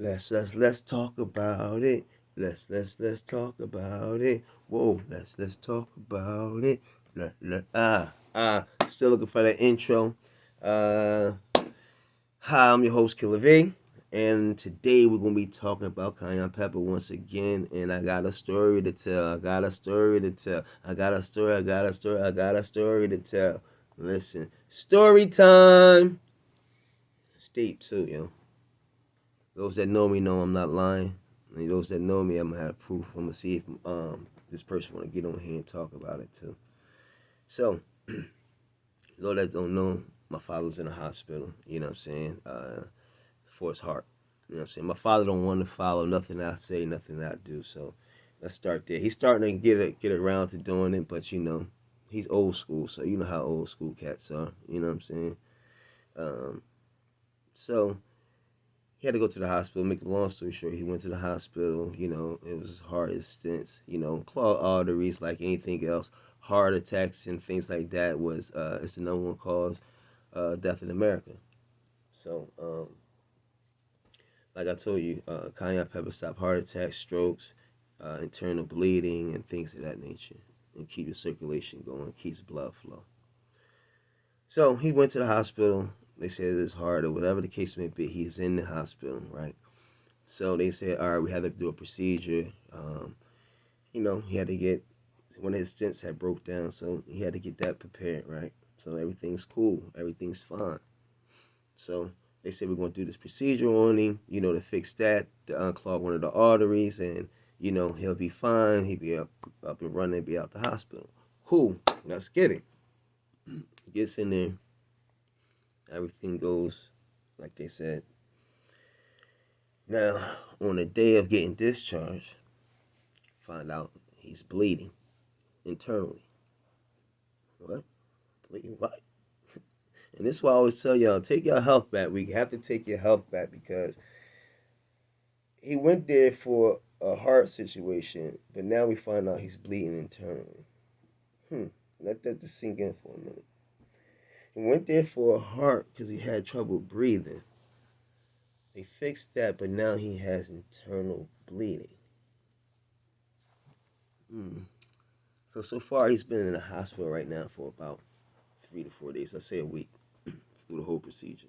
Let's talk about it. Let's talk about it. Whoa, let's talk about it. Still looking for that intro. Uh, Hi, I'm your host Killer V, and today we're gonna be talking about cayenne pepper once again. And I got a story to tell. I got a story to tell. I got a story. I got a story. I got a story to tell. Listen, story time. It's deep too, yo. Those that know me know I'm not lying. And those that know me, I'm gonna have proof. I'm gonna see if this person wanna get on here and talk about it too. So, those that don't know, my father was in the hospital. You know what I'm saying? For his heart. You know what I'm saying? My father don't want to follow nothing I say, nothing I do. So, let's start there. He's starting to get around to doing it, but he's old school. So you know how old school cats are. You know what I'm saying? Um, so he had to go to the hospital. Make a long story short, he went to the hospital. It was his hardest stents. Clogged arteries, like anything else. Heart attacks and things like that was it's the number one cause death in America. So, like I told you, cayenne pepper stop heart attacks, strokes, internal bleeding, and things of that nature, and keep your circulation going, keeps blood flow. So he went to the hospital. They said it was hard, or whatever the case may be. He was in the hospital, right? So they said, all right, we had to do a procedure. He had to get one of his stents had broke down, so he had to get that prepared, right? So everything's cool, everything's fine. So they said we're going to do this procedure on him, to fix that, to unclog one of the arteries, and he'll be fine. He'll be up and running, be out the hospital. Cool, let's get it. He gets in there, everything goes like they said. Now, on the day of getting discharged, find out he's bleeding internally. What? Bleeding what? And this is why I always tell y'all, take your health back. We have to take your health back because he went there for a heart situation, but now we find out he's bleeding internally. Let that just sink in for a minute. He went there for a heart because he had trouble breathing. They fixed that, but now he has internal bleeding. Hmm. So far he's been in the hospital right now for about 3 to 4 days. Let's say a week through the whole procedure.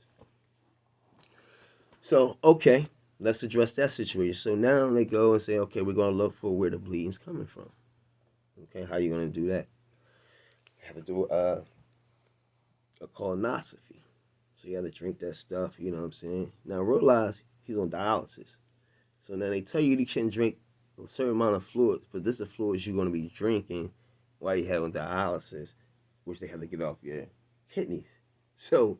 So okay, let's address that situation. So now they go and say, okay, we're gonna look for where the bleeding's coming from. Okay, how are you gonna do that? You have to do a colonoscopy. So you have to drink that stuff. You know what I'm saying? Now realize he's on dialysis. So now they tell you you can't drink a certain amount of fluids, but this is the fluids you're gonna be drinking while you're having dialysis, which they have to get off your kidneys. So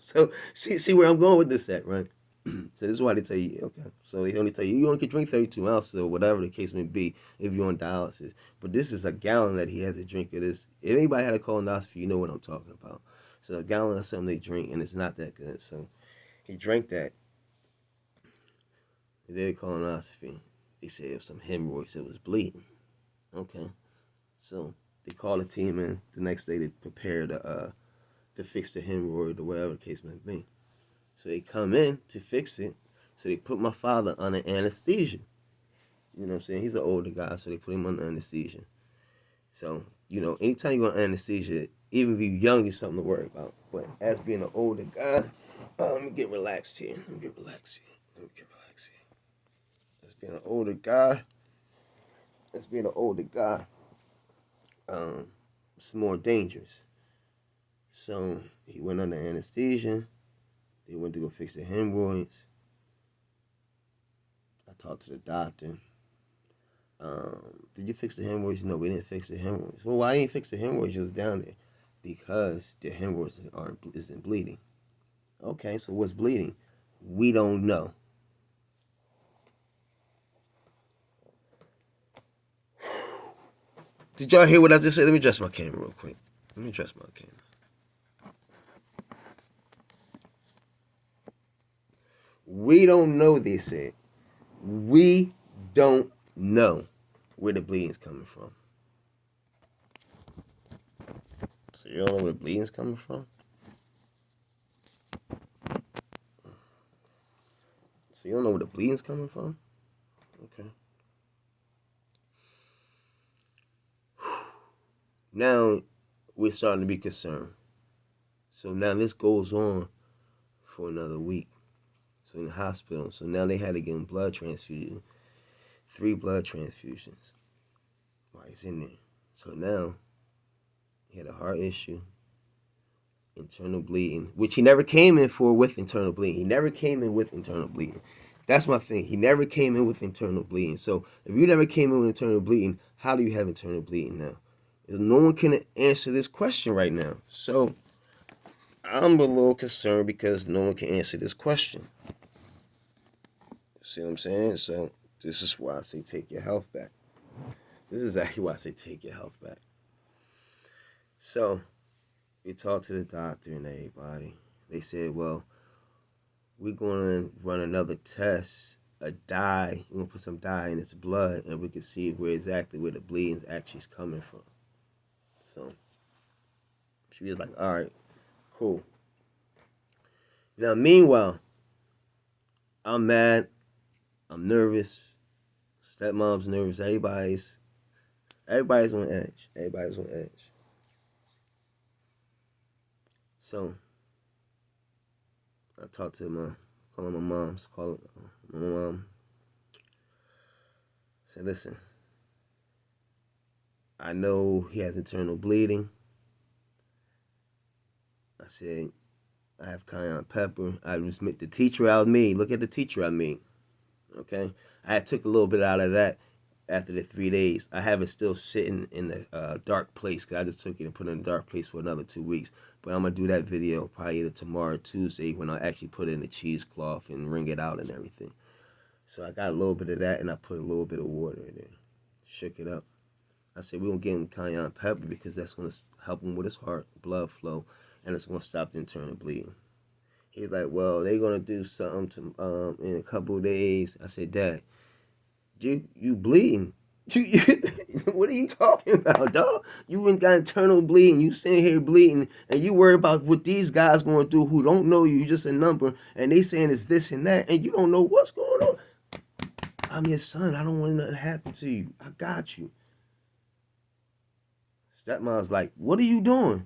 see where I'm going with this at, right? So this is why they tell you, okay. So they only tell you only can drink 32 ounces or whatever the case may be if you're on dialysis. But this is a gallon that he has to drink of this. If anybody had a colonoscopy, you know what I'm talking about. So a gallon of something they drink, and it's not that good. So he drank that. He did a colonoscopy. They said it was some hemorrhoids. It was bleeding. Okay. So they called the team in the next day to prepare to fix the hemorrhoid or whatever the case may be. So they come in to fix it. So they put my father under anesthesia. You know what I'm saying? He's an older guy, so they put him under anesthesia. So, anytime you go on anesthesia, even if you're young, it's something to worry about. But as being an older guy, let me get relaxed here. Let me get relaxed here. Let me get relaxed here. As being an older guy, um, it's more dangerous. So he went under anesthesia. They went to go fix the hemorrhoids. I talked to the doctor. Did you fix the hemorrhoids? No, we didn't fix the hemorrhoids. Well, why didn't you fix the hemorrhoids? You was down there because the hemorrhoids isn't bleeding. Okay, so what's bleeding? We don't know. Did y'all hear what I just said? Let me adjust my camera real quick. Let me adjust my camera. We don't know, they said. We don't know where the bleeding's coming from. So you don't know where the bleeding's coming from? So you don't know where the bleeding's coming from? Okay. Now we're starting to be concerned. So now this goes on for another week. So in the hospital. So now they had to give him blood transfusion. 3 blood transfusions while he's in there. So now he had a heart issue, internal bleeding, which he never came in for with internal bleeding. He never came in with internal bleeding. That's my thing. He never came in with internal bleeding. So if you never came in with internal bleeding, how do you have internal bleeding now? No one can answer this question right now. So I'm a little concerned because no one can answer this question. See what I'm saying? So this is why I say take your health back. This is actually why I say take your health back. So we talked to the doctor and everybody. They said, well, we're going to run another test, a dye. We're going to put some dye in its blood, and we can see where the bleeding actually is coming from. So she was like, all right, cool. Now, meanwhile, I'm mad. I'm nervous. Stepmom's nervous. Everybody's on edge. Everybody's on edge. So I talked to calling my mom's, calling my mom. Said, listen, I know he has internal bleeding. I said, I have cayenne pepper. I just met the teacher out of me. Look at the teacher I mean. Okay? I took a little bit out of that after the 3 days. I have it still sitting in a dark place because I just took it and put it in a dark place for another 2 weeks. But I'm going to do that video probably either tomorrow or Tuesday when I actually put it in the cheesecloth and wring it out and everything. So I got a little bit of that and I put a little bit of water in there. Shook it up. I said, we're going to give him cayenne pepper because that's going to help him with his heart, blood flow, and it's going to stop the internal bleeding. He's like, well, they're going to do something to, in a couple of days. I said, Dad, you bleeding. What are you talking about, dog? You ain't got internal bleeding. You sitting here bleeding, and you worry about what these guys going to do who don't know you. You just a number, and they saying it's this and that, and you don't know what's going on. I'm your son. I don't want nothing to happen to you. I got you. Stepmom's like, what are you doing?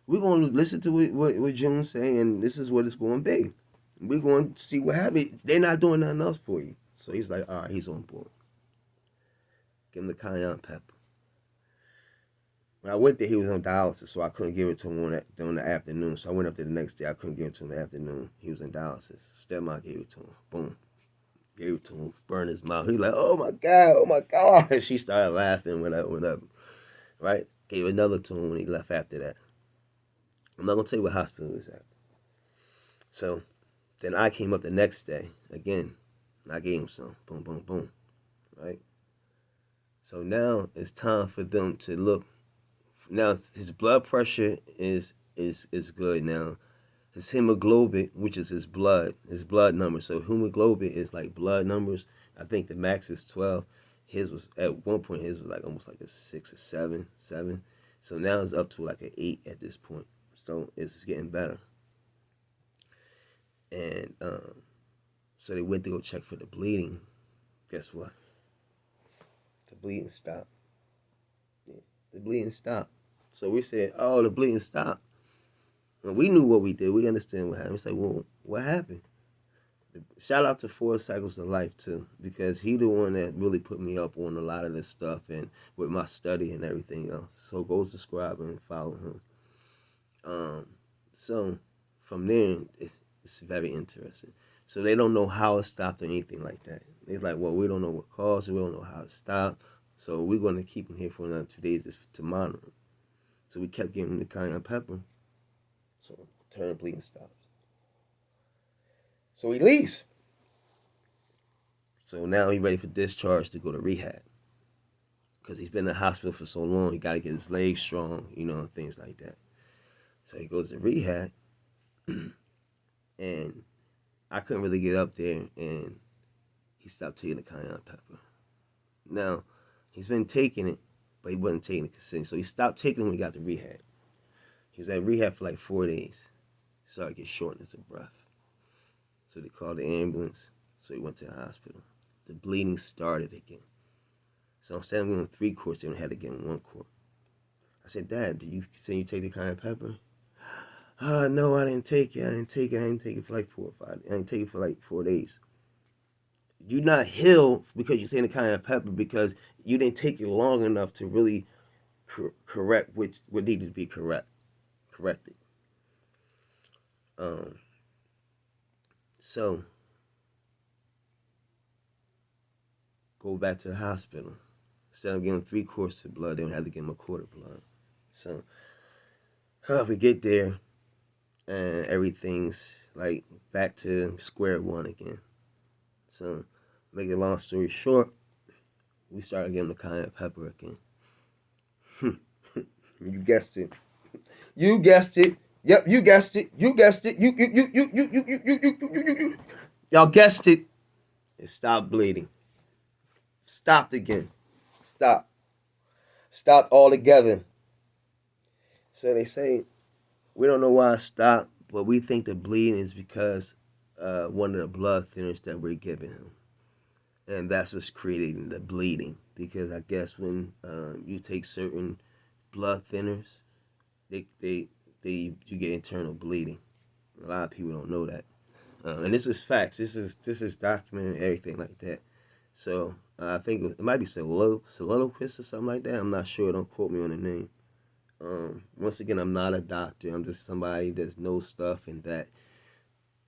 We're going to listen to what June's saying, and this is what it's going to be. We're going to see what happens. They're not doing nothing else for you. So he's like, all right, he's on board. Give him the cayenne pepper. When I went there, he was on dialysis, so I couldn't give it to him during the afternoon. So I went up there the next day. I couldn't give it to him in the afternoon. He was in dialysis. Stepmom gave it to him. Boom. Gave it to him. Burned his mouth. He was like, oh, my God. Oh, my God. And she started laughing, whatever. Right? Gave another to him when he left after that. I'm not going to tell you what hospital he was at. So then I came up the next day. Again, I gave him some. Boom, boom, boom. Right? So now it's time for them to look. Now his blood pressure is good now. His hemoglobin, which is his blood number. So hemoglobin is like blood numbers. I think the max is 12. His was at one point. His was like almost like a 6 or 7. So now it's up to like an 8 at this point. So it's getting better. And so they went to go check for the bleeding. Guess what? The bleeding stopped. Yeah, the bleeding stopped. So we said, oh, the bleeding stopped. And we knew what we did. We understand what happened. We said, well, what happened? Shout out to 4 Cycles of Life, too, because he the one that really put me up on a lot of this stuff and with my study and everything else. So go subscribe and follow him. So from there, it's very interesting. So they don't know how it stopped or anything like that. They're like, well, we don't know what caused it. We don't know how it stopped. So we're going to keep him here for another 2 days just to monitor him. So we kept giving him the cayenne pepper. So internal bleeding stops. So he leaves. So now he's ready for discharge to go to rehab. Because he's been in the hospital for so long, he got to get his legs strong, things like that. So he goes to rehab. And I couldn't really get up there, and he stopped taking the cayenne pepper. Now, he's been taking it, but he wasn't taking it consistently. So he stopped taking it when he got to rehab. He was at rehab for like 4 days. He started to get shortness of breath. So they called the ambulance. So he went to the hospital. The bleeding started again. So instead of giving him 3 quarts, they only had to give him 1 quart. I said, Dad, did you say you take the cayenne pepper? No, I didn't take it. I didn't take it for like 4 or 5. I didn't take it for like 4 days. You're not healed because you're taking the cayenne pepper because you didn't take it long enough to really correct what needed to be corrected. So go back to the hospital. Instead of giving 3 quarts of blood, they don't have to give him a quart of blood. So we get there, and everything's like back to square one again. So, make a long story short, we started giving the cayenne pepper again. You guessed it. You guessed it. Yep, you guessed it. You guessed it. You. Y'all guessed it. It stopped bleeding. Stopped again. Stop. Stopped altogether. So they say, we don't know why it stopped, but we think the bleeding is because one of the blood thinners that we're giving him. And that's what's creating the bleeding. Because I guess when you take certain blood thinners, you get internal bleeding. A lot of people don't know that. And this is facts. This is documented, everything like that. So I think it might be soliloquist or something like that. I'm not sure. Don't quote me on the name. Once again, I'm not a doctor. I'm just somebody that knows stuff and that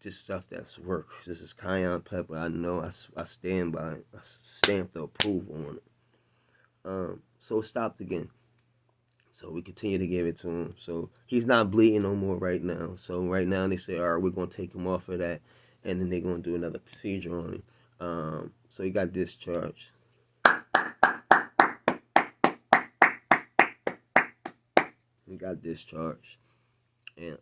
just stuff that's work. This is cayenne pepper. I know. I stand by it. I stamp the approval on it. So it stopped again. So we continue to give it to him. So he's not bleeding no more right now. So right now they say, all right, we're gonna take him off of that, and then they're gonna do another procedure on him. So he got discharged. He got discharged, and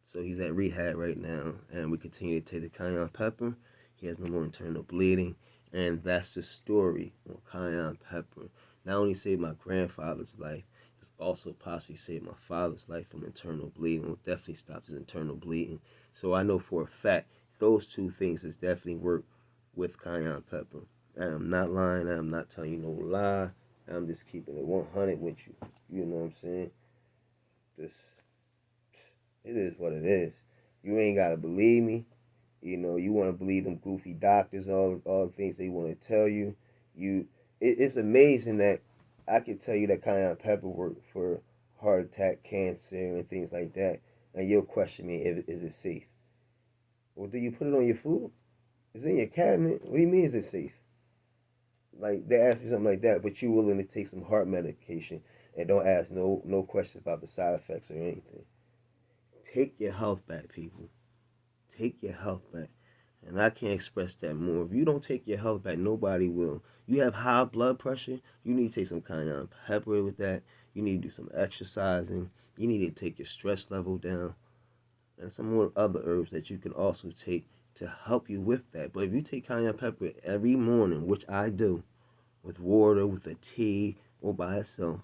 so he's at rehab right now, and we continue to take the cayenne pepper. He has no more internal bleeding, and that's the story on cayenne pepper. Not only saved my grandfather's life, it's also possibly saved my father's life from internal bleeding. It will definitely stop his internal bleeding. So I know for a fact those 2 things has definitely worked with cayenne pepper. I am not lying. I am not telling you no lie. I'm just keeping it 100 with you. You know what I'm saying? It is what it is. You ain't gotta believe me. You know, you want to believe them goofy doctors, all the things they want to tell you. It's amazing that I can tell you that cayenne pepper worked for heart attack, cancer, and things like that, and you'll question me is it safe? Well, do you put it on your food? It's in your cabinet. What do you mean is it safe? Like they ask you something like that, but you willing to take some heart medication and don't ask no questions about the side effects or anything. Take your health back, people. Take your health back. And I can't express that more. If you don't take your health back, nobody will. You have high blood pressure, you need to take some cayenne pepper with that. You need to do some exercising. You need to take your stress level down. And some more other herbs that you can also take to help you with that. But if you take cayenne pepper every morning, which I do, with water, with a tea, or by itself,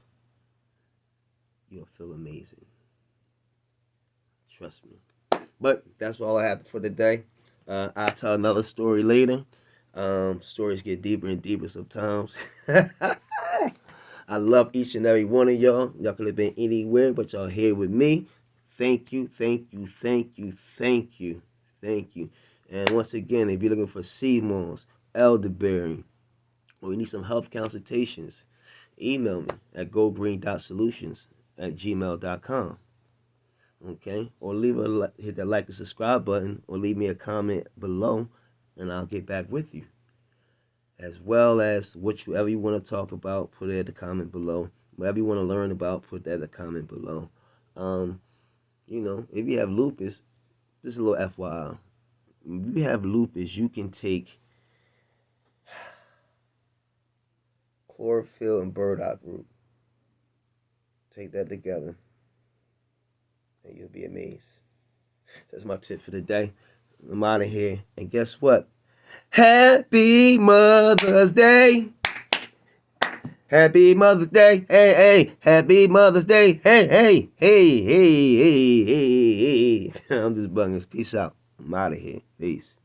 you'll feel amazing. Trust me. But that's all I have for today. I'll tell another story later. Stories get deeper and deeper sometimes. I love each and every one of y'all. Y'all could have been anywhere, but y'all here with me. Thank you, thank you, thank you, thank you, thank you. And once again, if you're looking for sea moss, elderberry, or you need some health consultations, email me at gogreen.solutions@gmail.com. Okay, or hit that like and subscribe button, or leave me a comment below, and I'll get back with you. As well as whatever you want to talk about, put it at the comment below. Whatever you want to learn about, put that in the comment below. You know, if you have lupus, this is a little FYI. If you have lupus, you can take chlorophyll and burdock root. Take that together, and you'll be amazed. That's my tip for the day. I'm out of here. And guess what? Happy Mother's Day. Happy Mother's Day. Hey, hey. Happy Mother's Day. Hey, hey. Hey, hey, hey, hey, hey. I'm just bugging. Peace out. I'm out of here. Peace.